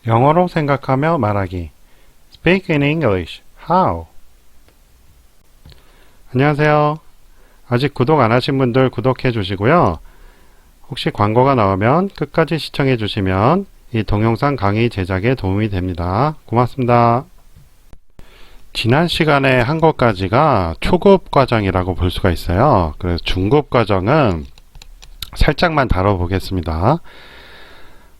영어로 생각하며 말하기. Speak in English. How? 안녕하세요. 아직 구독 안 하신 분들 구독해 주시고요. 혹시 광고가 나오면 끝까지 시청해 주시면 이 동영상 강의 제작에 도움이 됩니다. 고맙습니다. 지난 시간에 한 것까지가 초급 과정이라고 볼 수가 있어요. 그래서 중급 과정은 살짝만 다뤄보겠습니다.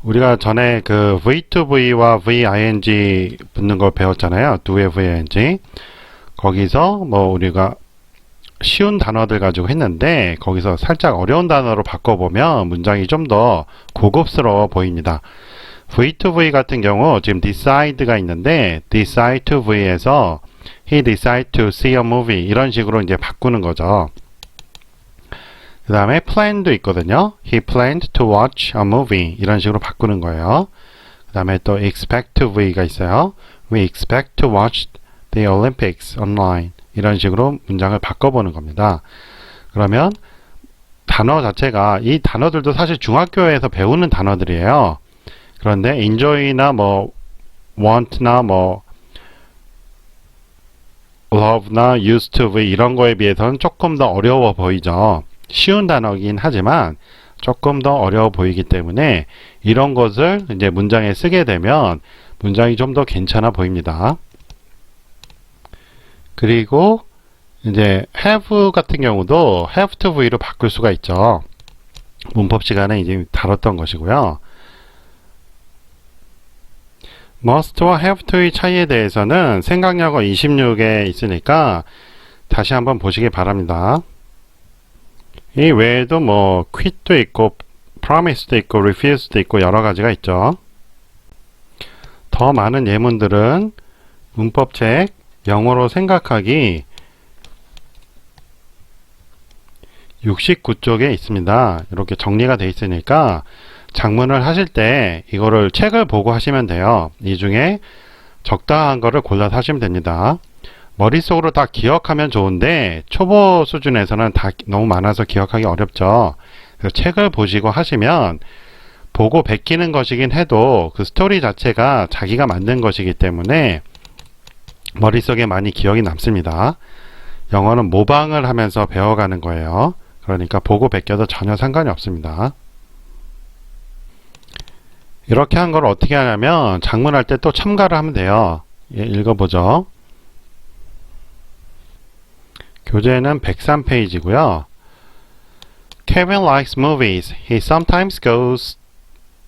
우리가 전에 그 V2V와 VING 붙는 거 배웠잖아요. do에 VING. 거기서 뭐 우리가 쉬운 단어들 가지고 했는데 거기서 살짝 어려운 단어로 바꿔보면 문장이 좀 더 고급스러워 보입니다. V2V 같은 경우 지금 decide가 있는데 decide to V에서 he decided to see a movie 이런 식으로 이제 바꾸는 거죠. 그 다음에 plan도 있거든요. He planned to watch a movie 이런 식으로 바꾸는 거예요. 그 다음에 또 expect to V가 있어요. We expect to watch the Olympics online 이런 식으로 문장을 바꿔보는 겁니다. 그러면 단어 자체가 이 단어들도 사실 중학교에서 배우는 단어들이에요. 그런데 enjoy나 뭐 want나 뭐 love나 used to be 이런 거에 비해서는 조금 더 어려워 보이죠. 쉬운 단어이긴 하지만 조금 더 어려워 보이기 때문에 이런 것을 이제 문장에 쓰게 되면 문장이 좀 더 괜찮아 보입니다. 그리고 이제 have 같은 경우도 have to V로 바꿀 수가 있죠. 문법 시간에 이제 다뤘던 것이고요. must와 have to의 차이에 대해서는 생각영어 26에 있으니까 다시 한번 보시기 바랍니다. 이 외에도 뭐 quit도 있고 promise도 있고 refuse도 있고 여러 가지가 있죠. 더 많은 예문들은 문법책 영어로 생각하기 69쪽에 있습니다. 이렇게 정리가 되어 있으니까 작문을 하실 때 이거를 책을 보고 하시면 돼요. 이 중에 적당한 거를 골라서 하시면 됩니다. 머릿속으로 다 기억하면 좋은데 초보 수준에서는 다 너무 많아서 기억하기 어렵죠. 그래서 책을 보시고 하시면 보고 베끼는 것이긴 해도 그 스토리 자체가 자기가 만든 것이기 때문에 머릿속에 많이 기억이 남습니다. 영어는 모방을 하면서 배워가는 거예요. 그러니까 보고 베껴도 전혀 상관이 없습니다. 이렇게 한 걸 어떻게 하냐면 작문할 때 또 첨가를 하면 돼요. 예, 읽어보죠. 교재는 103페이지고요. Kevin likes movies. He sometimes goes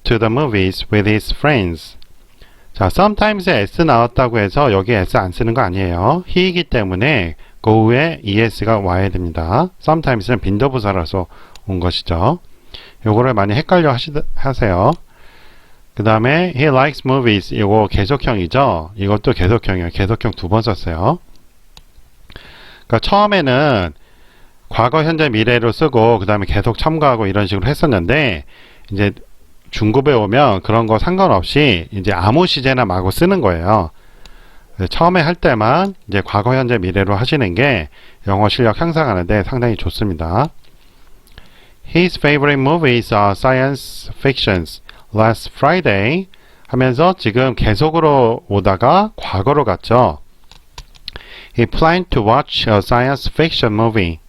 to the movies with his friends. 자, sometimes에 s 나왔다고 해서 여기 s 안 쓰는 거 아니에요. he이기 때문에 go에 es가 와야 됩니다. sometimes는 빈도부사라서 온 것이죠. 요거를 많이 헷갈려 하세요. 그 다음에 he likes movies. 이거 계속형이죠. 이것도 계속형이에요. 계속형 2번 썼어요. 그러니까 처음에는 과거, 현재, 미래로 쓰고 그 다음에 계속 첨가하고 이런 식으로 했었는데 이제 중급에 오면 그런 거 상관없이 이제 아무 시제나 마구 쓰는 거예요. 처음에 할 때만 이제 과거, 현재, 미래로 하시는 게 영어 실력 향상하는데 상당히 좋습니다. His favorite movies are science fictions. Last Friday 하면서 지금 계속으로 오다가 과거로 갔죠. He planned to watch a science fiction movie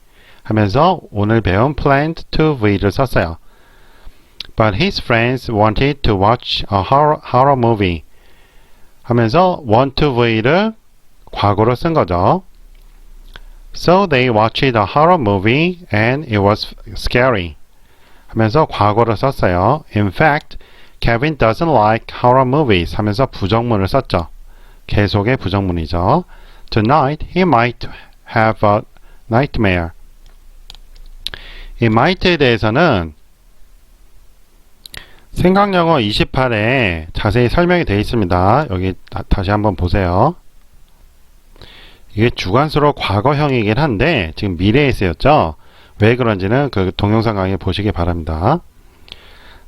하면서 오늘 배운 planned to V를 썼어요. But his friends wanted to watch a horror movie 하면서 want to V를 과거로 쓴 거죠. So they watched a horror movie and it was scary 하면서 과거로 썼어요. In fact, Kevin doesn't like horror movies 하면서 부정문을 썼죠. 계속의 부정문이죠. Tonight, he might have a nightmare. 이 might에 대해서는 생각영어 28에 자세히 설명이 되어 있습니다. 여기 다시 한번 보세요. 이게 주관수로 과거형이긴 한데 지금 미래에 쓰였죠. 왜 그런지는 그 동영상 강의 보시기 바랍니다.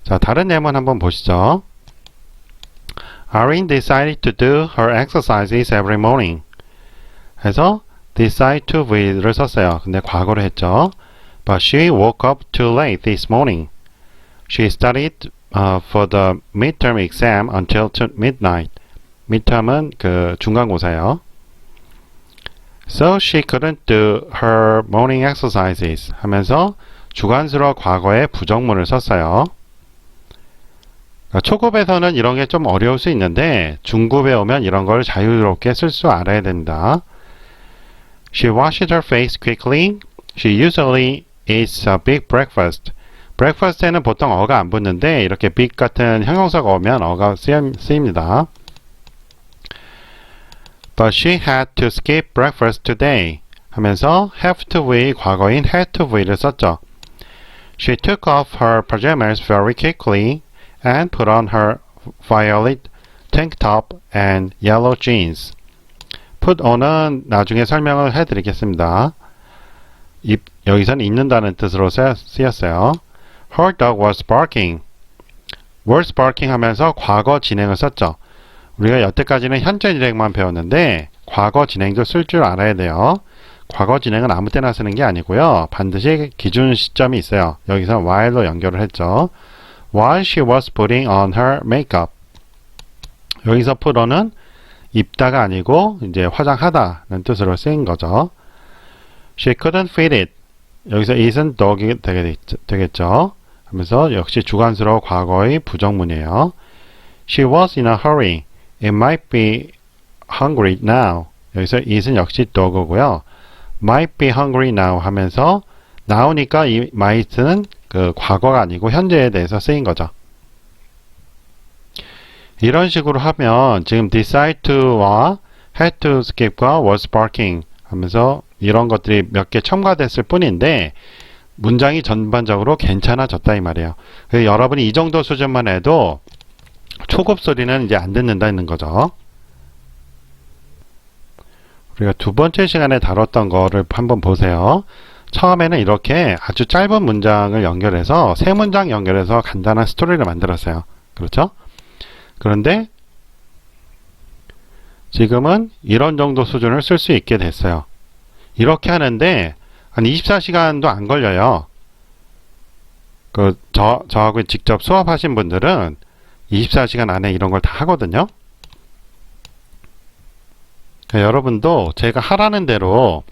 자, 다른 예문 한번 보시죠. Irene decided to do her exercises every morning. 해서 decide to V를 썼어요. 근데 과거로 했죠. But she woke up too late this morning. She studied for the midterm exam until midnight. midterm은 그 중간고사요. So she couldn't do her morning exercises 하면서 주관수로 과거에 부정문을 썼어요. 초급에서는 이런 게 좀 어려울 수 있는데 중급에 오면 이런 걸 자유롭게 쓸 줄 알아야 된다. She washed her face quickly. She usually eats a big breakfast. breakfast에는 보통 어가 안 붙는데 이렇게 big 같은 형용사가 오면 어가 쓰입니다. But she had to skip breakfast today 하면서 have to의 과거인 had to를 썼죠. She took off her pajamas very quickly and put on her violet tank top and yellow jeans. put on은 나중에 설명을 해드리겠습니다. 여기서는 입는다는 뜻으로 쓰였어요. Her dog was barking. was barking 하면서 과거 진행을 썼죠. 우리가 여태까지는 현재 진행만 배웠는데 과거 진행도 쓸 줄 알아야 돼요. 과거 진행은 아무 때나 쓰는 게 아니고요. 반드시 기준 시점이 있어요. 여기서 while로 연결을 했죠. While she was putting on her makeup. 여기서 put on은 입다가 아니고 이제 화장하다는 뜻으로 쓰인 거죠. She couldn't fit it. 여기서 it은 dog이 되겠죠. 하면서 역시 주관수로 과거의 부정문이에요. She was in a hurry. It might be hungry now. 여기서 it은 역시 dog고요. might be hungry now 하면서 now니까 이 might는 그 과거가 아니고 현재에 대해서 쓰인 거죠. 이런 식으로 하면 지금 decide to와 had to skip과 was barking 하면서 이런 것들이 몇 개 첨가됐을 뿐인데 문장이 전반적으로 괜찮아졌다 이 말이에요. 그래서 여러분이 이 정도 수준만 해도 초급 소리는 이제 안 듣는다는 거죠. 우리가 두 번째 시간에 다뤘던 거를 한번 보세요. 처음에는 이렇게 아주 짧은 문장을 연결해서 세 문장 연결해서 간단한 스토리를 만들었어요. 그렇죠? 그런데 지금은 이런 정도 수준을 쓸 수 있게 됐어요. 이렇게 하는데 한 24시간도 안 걸려요. 저하고 직접 수업하신 분들은 24시간 안에 이런 걸 다 하거든요. 그러니까 여러분도 제가 하라는 대로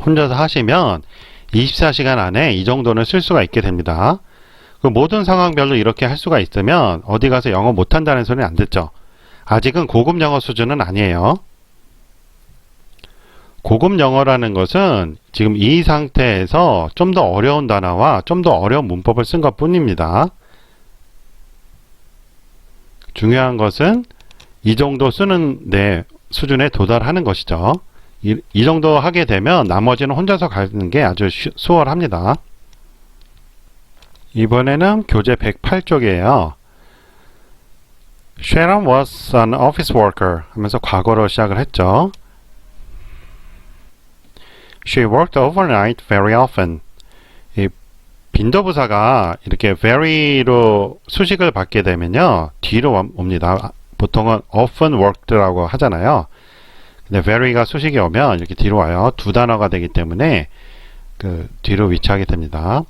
혼자서 하시면 24시간 안에 이 정도는 쓸 수가 있게 됩니다. 그 모든 상황별로 이렇게 할 수가 있으면 어디 가서 영어 못한다는 소리는 안 듣죠. 아직은 고급 영어 수준은 아니에요. 고급 영어라는 것은 지금 이 상태에서 좀 더 어려운 단어와 좀 더 어려운 문법을 쓴 것 뿐입니다. 중요한 것은 이 정도 쓰는 데 수준에 도달하는 것이죠. 이 정도 하게 되면 나머지는 혼자서 가는 게 아주 수월합니다. 이번에는 교재 108쪽이에요. Sharon was an office worker 하면서 과거로 시작을 했죠. She worked overnight very often. 이 빈도부사가 이렇게 very로 수식을 받게 되면요. 뒤로 옵니다. 보통은 often worked라고 하잖아요. 근데 very가 수식이 오면 이렇게 뒤로 와요. 두 단어가 되기 때문에 그 뒤로 위치하게 됩니다.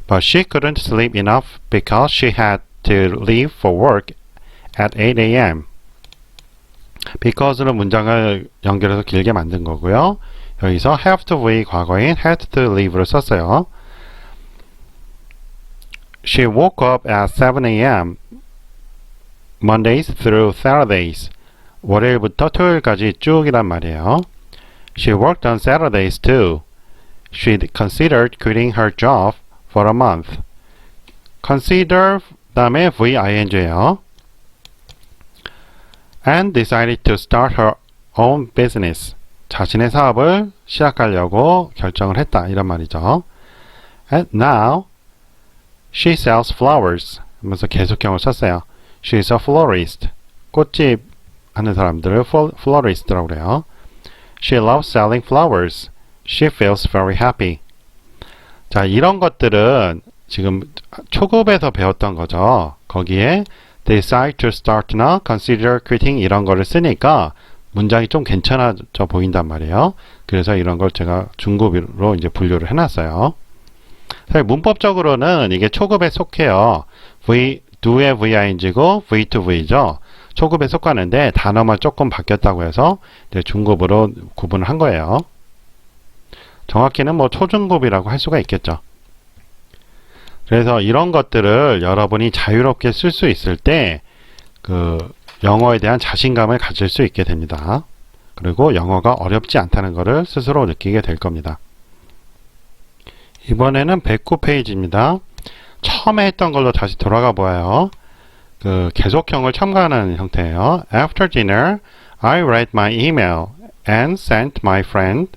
But she couldn't sleep enough because she had to leave for work at 8 a.m. because로 문장을 연결해서 길게 만든 거고요. 여기서 have to의 과거인 had to leave를 썼어요. She woke up at 7 a.m. Mondays through Saturdays. 월요일부터 토요일까지 쭉이란 말이에요. She worked on Saturdays too. She considered quitting her job for a month. consider 다음에 VING예요. and decided to start her own business. 자신의 사업을 시작하려고 결정을 했다. 이런 말이죠. And now she sells flowers. 하면서 계속형을 썼어요. She is a florist. 꽃집 하는 사람들을 florist라고 그래요. She loves selling flowers. She feels very happy. 자, 이런 것들은 지금 초급에서 배웠던 거죠. 거기에 decide to start나 consider quitting 이런 거를 쓰니까 문장이 좀 괜찮아져 보인단 말이에요. 그래서 이런 걸 제가 중급으로 이제 분류를 해놨어요. 사실 문법적으로는 이게 초급에 속해요. do의 VING고 V to V죠. 초급에 속하는데 단어만 조금 바뀌었다고 해서 이제 중급으로 구분을 한 거예요. 정확히는 뭐 초중급이라고 할 수가 있겠죠. 그래서 이런 것들을 여러분이 자유롭게 쓸 수 있을 때 그 영어에 대한 자신감을 가질 수 있게 됩니다. 그리고 영어가 어렵지 않다는 것을 스스로 느끼게 될 겁니다. 이번에는 109페이지입니다. 처음에 했던 걸로 다시 돌아가 보아요. 그 계속형을 첨가하는 형태예요. After dinner, I read my email and sent my friend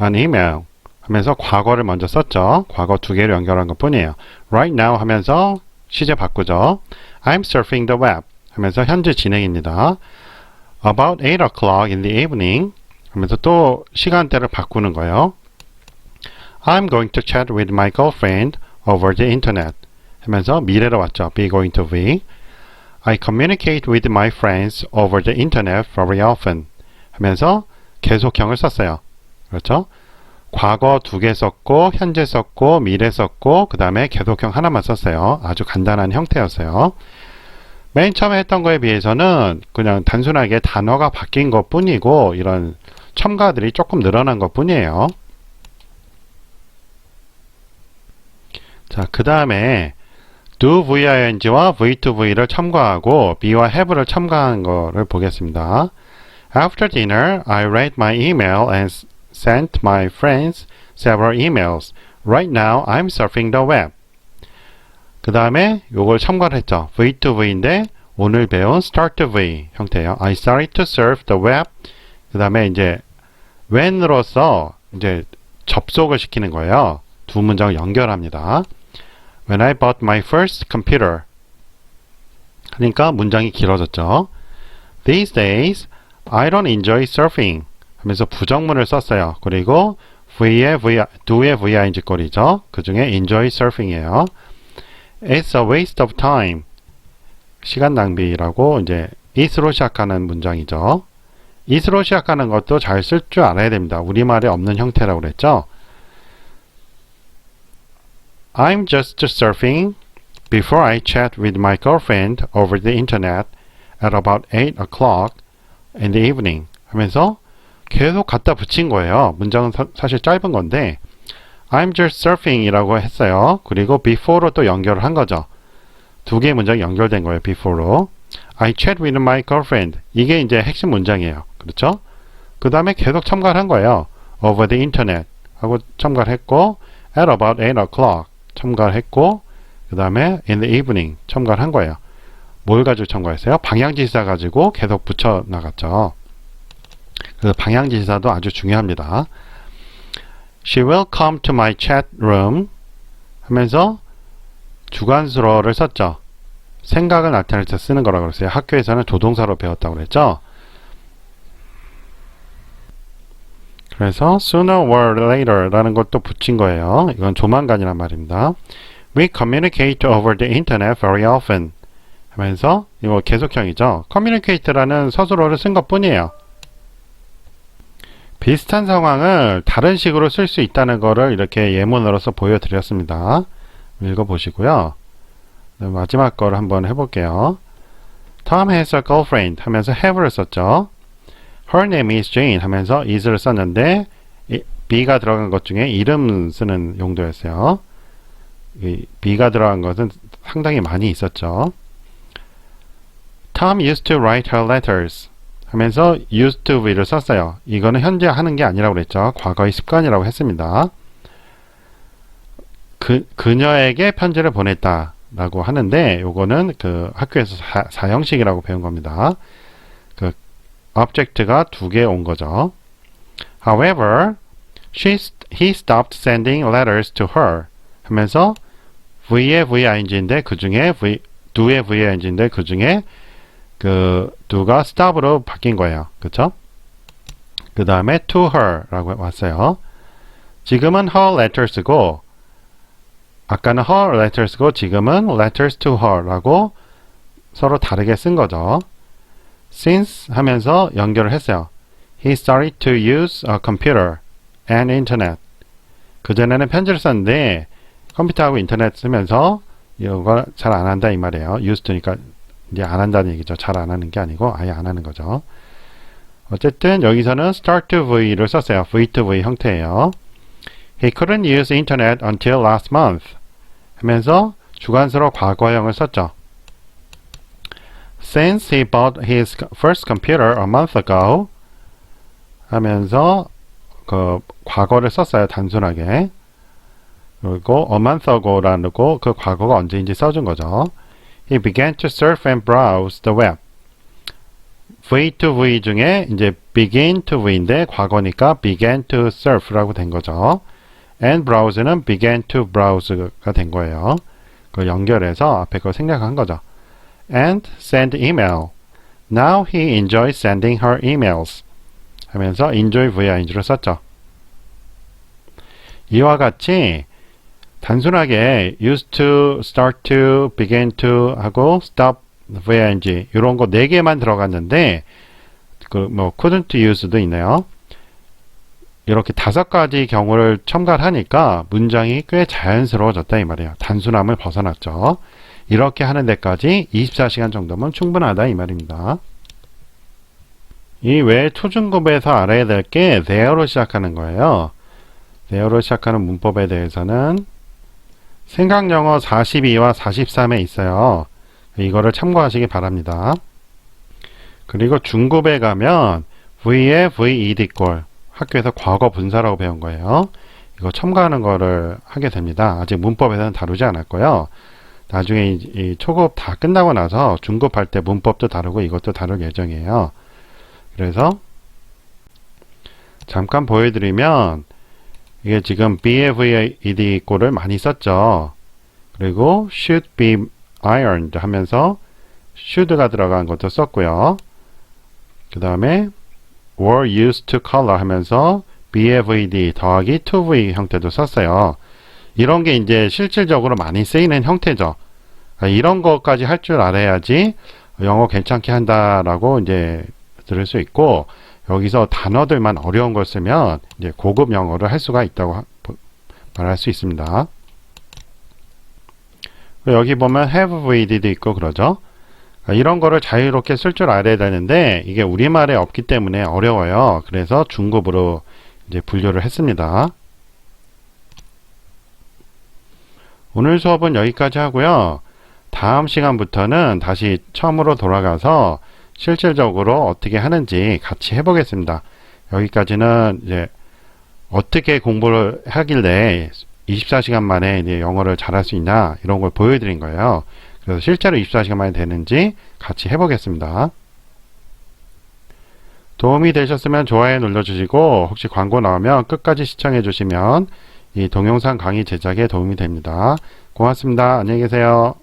an email 하면서 과거를 먼저 썼죠. 과거 두 개를 연결한 것 뿐이에요. Right now 하면서 시제 바꾸죠. I'm surfing the web 하면서 현재 진행입니다. About 8 o'clock in the evening 하면서 또 시간대를 바꾸는 거예요. I'm going to chat with my girlfriend over the internet 하면서 미래로 왔죠. Be going to be. I communicate with my friends over the internet very often 하면서 계속형을 썼어요. 그렇죠? 과거 두 개 썼고 현재 썼고 미래 썼고 그 다음에 계속형 하나만 썼어요. 아주 간단한 형태였어요. 맨 처음에 했던 거에 비해서는 그냥 단순하게 단어가 바뀐 것 뿐이고 이런 첨가들이 조금 늘어난 것 뿐이에요. 자, 그 다음에 do VING와 V2V를 첨가하고 be와 have를 첨가한 거를 보겠습니다. After dinner, I read my email and sent my friends several emails. Right now, I'm surfing the web. 그 다음에 요걸 첨가를 했죠. V2V인데 오늘 배운 start V 형태예요. I started to surf the web. 그 다음에 이제 when으로서 이제 접속을 시키는 거예요. 두 문장을 연결합니다. When I bought my first computer. 그러니까 문장이 길어졌죠. These days, I don't enjoy surfing. 하면서 부정문을 썼어요. 그리고 do의 VING 꼴이죠. 그 중에 enjoy surfing이에요. It's a waste of time. 시간 낭비라고 이제 it로 시작하는 문장이죠. it로 시작하는 것도 잘 쓸 줄 알아야 됩니다. 우리말에 없는 형태라고 그랬죠. I'm just surfing before I chat with my girlfriend over the internet at about 8 o'clock in the evening 하면서 계속 갖다 붙인 거예요. 문장은 사실 짧은 건데 I'm just surfing 이라고 했어요. 그리고 before로 또 연결을 한 거죠. 두 개의 문장이 연결된 거예요. before로. I chat with my girlfriend. 이게 이제 핵심 문장이에요. 그렇죠? 그 다음에 계속 첨가를 한 거예요. over the internet 하고 첨가를 했고 at about 8 o'clock 첨가를 했고 그 다음에 in the evening 첨가를 한 거예요. 뭘 가지고 첨가했어요? 방향지시사 가지고 계속 붙여 나갔죠. 그래서 방향지시사도 아주 중요합니다. She will come to my chat room 하면서 주관수로를 썼죠. 생각을 나타낼 때 쓰는 거라고 그랬어요. 학교에서는 조동사로 배웠다고 그랬죠. 그래서 sooner or later 라는 것도 붙인 거예요. 이건 조만간이란 말입니다. We communicate over the internet very often 하면서 이거 계속형이죠. communicate라는 서술어를 쓴 것 뿐이에요. 비슷한 상황을 다른 식으로 쓸 수 있다는 거를 이렇게 예문으로서 보여드렸습니다. 읽어보시고요. 마지막 거를 한번 해볼게요. Tom has a girlfriend 하면서 have를 썼죠. Her name is Jane 하면서 is를 썼는데 be가 들어간 것 중에 이름 쓰는 용도였어요. be가 들어간 것은 상당히 많이 있었죠. Tom used to write her letters 하면서 used to be를 썼어요. 이거는 현재 하는 게 아니라고 그랬죠. 과거의 습관이라고 했습니다. 그녀에게 편지를 보냈다 라고 하는데 요거는 그 학교에서 사형식이라고 배운 겁니다. 그 object가 두 개 온 거죠. However, he stopped sending letters to her 하면서 V의 VING인데 그 중에 do의 VING인데 그 중에 그 do가 stop으로 바뀐 거예요. 그쵸? 그 다음에 to her 라고 왔어요. 지금은 her letters고 아까는 her letters고 지금은 letters to her 라고 서로 다르게 쓴 거죠. Since 하면서 연결을 했어요. He started to use a computer and internet. 그전에는 편지를 썼는데 컴퓨터하고 인터넷 쓰면서 이거 잘 안 한다 이 말이에요. used니까 이제 안 한다는 얘기죠. 잘 안 하는 게 아니고 아예 안 하는 거죠. 어쨌든 여기서는 start to V를 썼어요. V to V 형태예요. He couldn't use internet until last month 하면서 주관사로 과거형을 썼죠. Since he bought his first computer a month ago 하면서 그 과거를 썼어요. 단순하게. 그리고 a month ago라는 거 그 과거가 언제인지 써준 거죠. He began to surf and browse the web. V to V 중에 이제 begin to V인데 과거니까 began to surf라고 된 거죠. and browse는 began to browse가 된 거예요. 그걸 연결해서 앞에 거 생략한 거죠. and send email. Now he enjoys sending her emails. 하면서 enjoy VING로 썼죠. 이와 같이 단순하게 used to, start to, begin to 하고 stop VING 이런 거 4개만 들어갔는데 그 뭐 couldn't use도 있네요. 이렇게 5가지 경우를 첨가하니까 문장이 꽤 자연스러워졌다 이 말이에요. 단순함을 벗어났죠. 이렇게 하는 데까지 24시간 정도면 충분하다 이 말입니다. 이 외에 초중급에서 알아야 될 게 there로 시작하는 거예요. there로 시작하는 문법에 대해서는 생각영어 42와 43에 있어요. 이거를 참고하시기 바랍니다. 그리고 중급에 가면 V에 VED꼴 학교에서 과거 분사라고 배운 거예요. 이거 첨가하는 거를 하게 됩니다. 아직 문법에서는 다루지 않았고요. 나중에 이 초급 다 끝나고 나서 중급 할 때 문법도 다루고 이것도 다룰 예정이에요. 그래서 잠깐 보여드리면 이게 지금 B의 VED 꼴을 많이 썼죠. 그리고 should be ironed 하면서 should가 들어간 것도 썼고요. 그 다음에 were used to color 하면서 B의 VD 더하기 to V 형태도 썼어요. 이런 게 이제 실질적으로 많이 쓰이는 형태죠. 이런 것까지 할 줄 알아야지 영어 괜찮게 한다라고 이제 들을 수 있고, 여기서 단어들만 어려운 걸 쓰면 이제 고급 영어를 할 수가 있다고 말할 수 있습니다. 여기 보면 have VD도 있고 그러죠. 이런 거를 자유롭게 쓸 줄 알아야 되는데 이게 우리말에 없기 때문에 어려워요. 그래서 중급으로 이제 분류를 했습니다. 오늘 수업은 여기까지 하고요. 다음 시간부터는 다시 처음으로 돌아가서 실질적으로 어떻게 하는지 같이 해보겠습니다. 여기까지는 이제 어떻게 공부를 하길래 24시간 만에 이제 영어를 잘할 수 있나 이런 걸 보여드린 거예요. 그래서 실제로 24시간 만에 되는지 같이 해보겠습니다. 도움이 되셨으면 좋아요 눌러주시고 혹시 광고 나오면 끝까지 시청해 주시면 이 동영상 강의 제작에 도움이 됩니다. 고맙습니다. 안녕히 계세요.